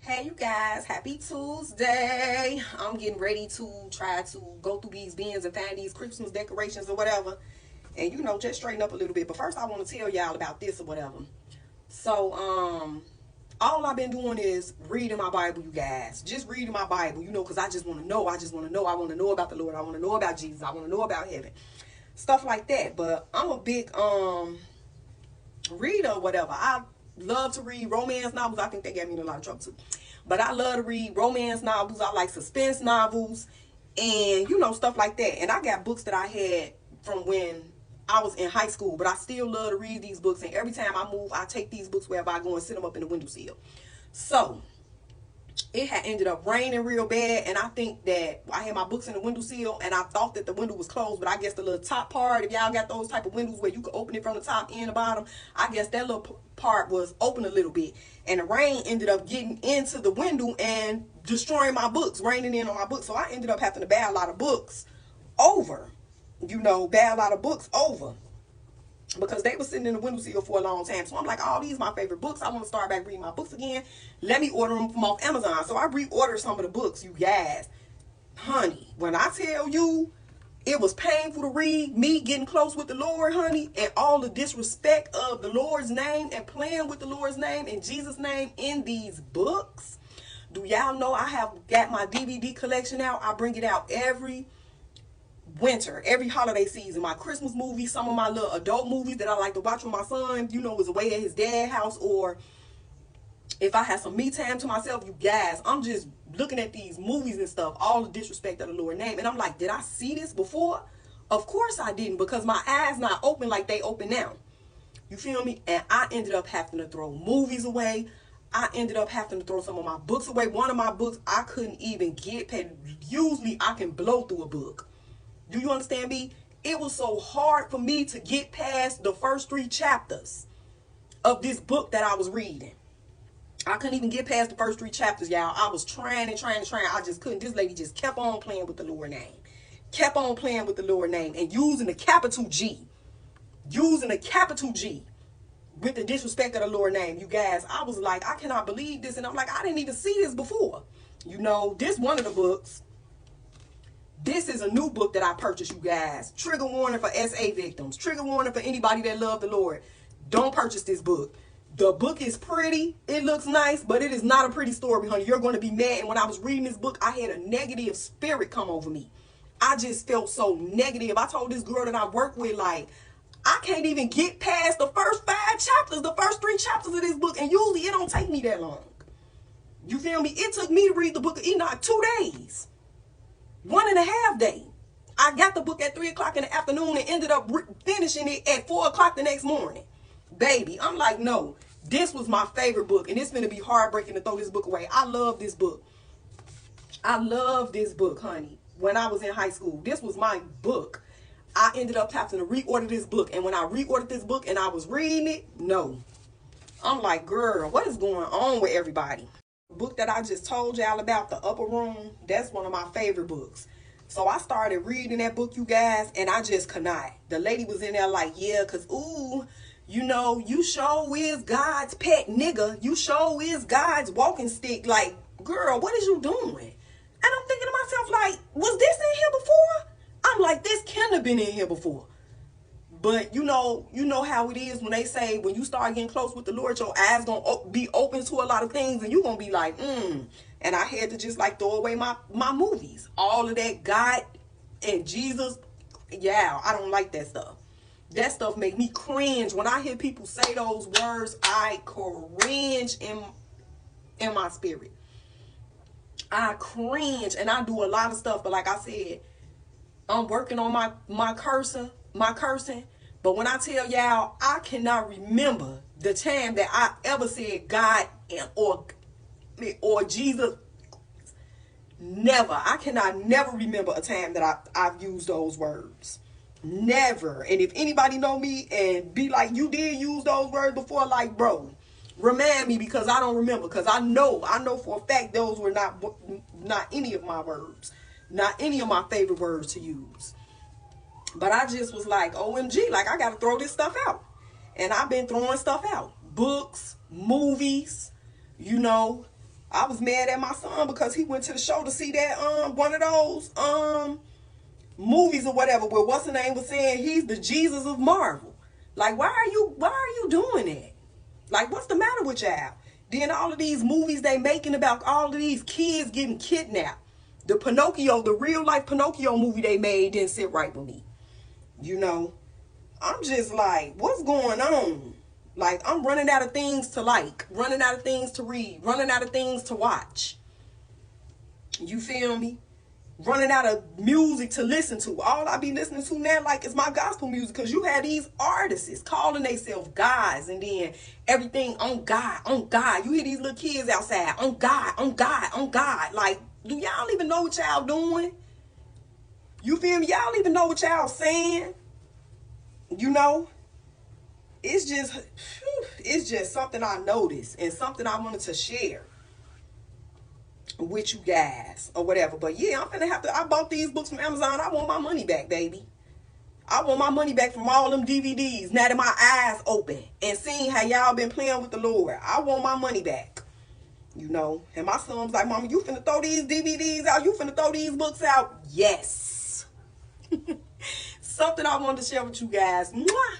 Hey you guys, happy Tuesday. I'm getting ready to try to go through these bins and find these Christmas decorations or whatever. And just straighten up a little bit. But first I want to tell y'all about this or whatever. So, all I've been doing is reading my Bible, you guys. Just reading my Bible, because I just want to know. I just want to know. I want to know about the Lord. I want to know about Jesus. I want to know about heaven. Stuff like that. But I'm a big reader or whatever. I love to read romance novels. I think they got me in a lot of trouble too. But I love to read romance novels. I like suspense novels and, stuff like that. And I got books that I had from when I was in high school, but I still love to read these books. And every time I move, I take these books wherever I go and sit them up in the windowsill. So it had ended up raining real bad, and I think that I had my books in the windowsill, and I thought that the window was closed, but I guess the little top part, if y'all got those type of windows where you can open it from the top and the bottom, I guess that little part was open a little bit, and the rain ended up getting into the window and destroying my books, raining in on my books. So I ended up having to buy a lot of books over, because they were sitting in the windowsill for a long time. So I'm like, oh, these are my favorite books. I want to start back reading my books again. Let me order them from off Amazon. So I reordered some of the books, you guys. Honey, when I tell you it was painful to read, me getting close with the Lord, honey, and all the disrespect of the Lord's name and playing with the Lord's name and Jesus' name in these books. Do y'all know I have got my DVD collection out? I bring it out every winter, every holiday season. My Christmas movies, some of my little adult movies that I like to watch with my son, was away at his dad's house, or if I had some me time to myself, you guys, I'm just looking at these movies and stuff, all the disrespect of the Lord's name, and I'm like, did I see this before? Of course I didn't, because my eyes not open like they open now. You feel me? And I ended up having to throw movies away. I ended up having to throw some of my books away. One of my books I couldn't even get paid. Usually I can blow through a book. Do you understand me? It was so hard for me to get past the first 3 chapters of this book that I was reading. I couldn't even get past the first 3 chapters, y'all. I was trying. I just couldn't. This lady just kept on playing with the Lord name. Kept on playing with the Lord name and using the capital G. Using the capital G with the disrespect of the Lord name. You guys, I was like, I cannot believe this. And I'm like, I didn't even see this before. This one of the books. This is a new book that I purchased, you guys. Trigger warning for SA victims. Trigger warning for anybody that love the Lord. Don't purchase this book. The book is pretty. It looks nice, but it is not a pretty story, honey. You're going to be mad. And when I was reading this book, I had a negative spirit come over me. I just felt so negative. I told this girl that I work with, like, I can't even get past the first 5 chapters, the first 3 chapters of this book. And usually it don't take me that long. You feel me? It took me to read the book of Enoch 2 days. 1.5 days. I got the book at 3 o'clock in the afternoon and ended up finishing it at 4 o'clock the next morning. Baby, I'm like, no, this was my favorite book, and it's going to be heartbreaking to throw this book away. I love this book. I love this book, honey. When I was in high school, this was my book. I ended up having to reorder this book, and when I reordered this book and I was reading it, no. I'm like, girl, what is going on with everybody? Book that I just told y'all about, The Upper Room, that's one of my favorite books. So I started reading that book, you guys, and I just could not. The lady was in there like, yeah, because, ooh, you sure is God's pet nigga. You sure is God's walking stick. Like, girl, what is you doing? And I'm thinking to myself, like, was this in here before? I'm like, this can't have been in here before. But you know how it is when they say when you start getting close with the Lord, your eyes gonna be open to a lot of things, and you gonna be like, And I had to just like throw away my movies, all of that God and Jesus. Yeah, I don't like that stuff. That stuff make me cringe. When I hear people say those words, I cringe in my spirit. I cringe, and I do a lot of stuff. But like I said, I'm working on my cursing. But when I tell y'all, I cannot remember the time that I ever said God or Jesus. Never. I cannot never remember a time that I've used those words. Never. And if anybody know me and be like, you did use those words before, like, bro, remind me, because I don't remember. Because I know for a fact those were not any of my words. Not any of my favorite words to use. But I just was like, OMG, like, I got to throw this stuff out. And I've been throwing stuff out. Books, movies, I was mad at my son because he went to the show to see that one of those movies or whatever where what's the name was saying he's the Jesus of Marvel. Like, why are you doing that? Like, what's the matter with y'all? Then all of these movies they making about all of these kids getting kidnapped. The Pinocchio, the real life Pinocchio movie they made didn't sit right with me. You know, I'm just like, what's going on? Like, I'm running out of things to like, running out of things to read, running out of things to watch. You feel me? Running out of music to listen to. All I be listening to now, like, is my gospel music. Because you have these artists calling themselves gods. And then everything on God, on God. You hear these little kids outside, on God, on God, on God. Like, do y'all even know what y'all doing? You feel me? Y'all even know what y'all saying? You know? It's just something I noticed. And something I wanted to share with you guys or whatever. But yeah, I'm gonna have to, I bought these books from Amazon. I want my money back, baby. I want my money back from all them DVDs now that my eyes open and seeing how y'all been playing with the Lord. I want my money back. You know, and my son's like, Mama, you finna throw these DVDs out? You finna throw these books out? Yes. Something I wanted to share with you guys. Mwah!